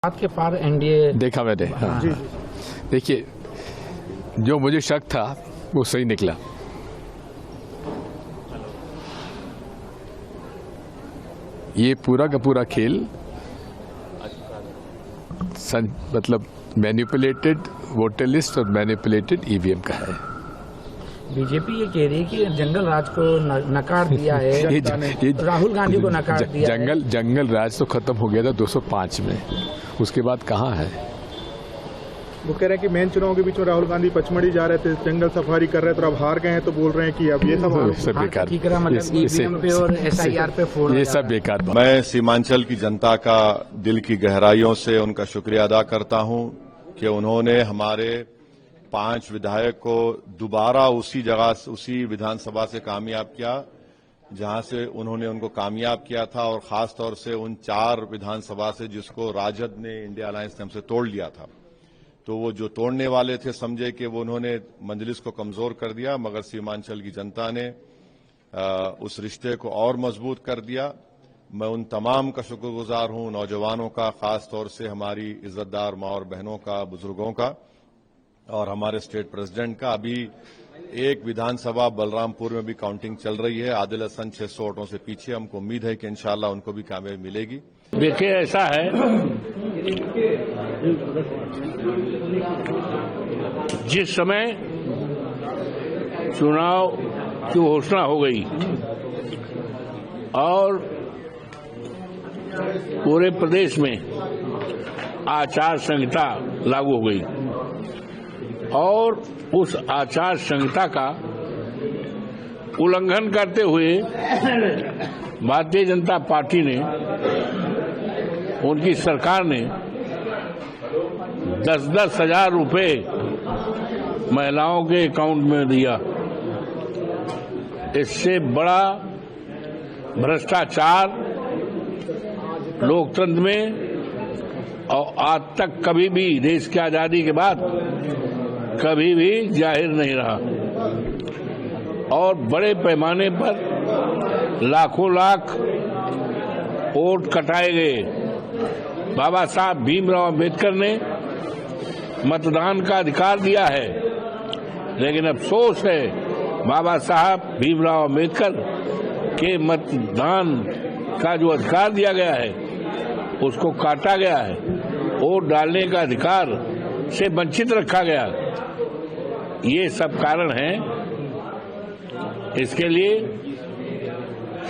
बात के पार एनडीए देखा मैंने। हाँ। देखिए, जो मुझे शक था वो सही निकला। ये पूरा का पूरा खेल मतलब मैनिपुलेटेड वोटर लिस्ट और मैनिपुलेटेड ईवीएम का है। बीजेपी ये कह रही है कि जंगल राज को नकार दिया है, राहुल गांधी को नकार दिया है। जंगल राज तो खत्म हो गया था 205 में, उसके बाद कहाँ है? वो कह रहे हैं कि मेन चुनाव के बीच में राहुल गांधी पचमढ़ी जा रहे थे, जंगल सफारी कर रहे थे, तो अब हार गए हैं, तो बोल रहे हैं कि अब ये सब बेकार, ये सब बेकार। मैं सीमांचल की जनता का दिल की गहराइयों से उनका शुक्रिया अदा करता हूं कि उन्होंने हमारे 5 विधायक को दोबारा उसी जगह, उसी विधानसभा से कामयाब किया जहां से उन्होंने उनको कामयाब किया था, और खास तौर से उन 4 विधानसभा से जिसको राजद ने, इंडिया अलायंस ने हमसे तोड़ लिया था। तो वो जो तोड़ने वाले थे समझे कि वो उन्होंने मंजलिस को कमजोर कर दिया, मगर सीमांचल की जनता ने उस रिश्ते को और मजबूत कर दिया। मैं उन तमाम का शुक्रगुजार हूं, नौजवानों का, खास तौर से हमारी इज्जतदार माँ और बहनों का, बुजुर्गों का, और हमारे स्टेट प्रेसिडेंट का। अभी एक विधानसभा बलरामपुर में भी काउंटिंग चल रही है। आदिल हसन 600 वोटों से पीछे। हमको उम्मीद है कि इंशाल्लाह उनको भी कामयाबी मिलेगी। देखिए, ऐसा है, जिस समय चुनाव की घोषणा हो गई और पूरे प्रदेश में आचार संहिता लागू हो गई और उस आचार संहिता का उल्लंघन करते हुए भारतीय जनता पार्टी ने, उनकी सरकार ने 10-10 हजार रुपए महिलाओं के अकाउंट में दिया। इससे बड़ा भ्रष्टाचार लोकतंत्र में और आज तक कभी भी, देश की आजादी के बाद कभी भी जाहिर नहीं रहा। और बड़े पैमाने पर लाखों लाख वोट कटाए गए। बाबा साहब भीमराव अम्बेडकर ने मतदान का अधिकार दिया है, लेकिन अफसोस है बाबा साहब भीमराव अम्बेडकर के मतदान का जो अधिकार दिया गया है उसको काटा गया है, वोट डालने का अधिकार से वंचित रखा गया। ये सब कारण हैं। इसके लिए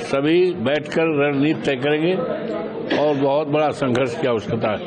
सभी बैठकर रणनीति तय करेंगे और बहुत बड़ा संघर्ष की आवश्यकता है।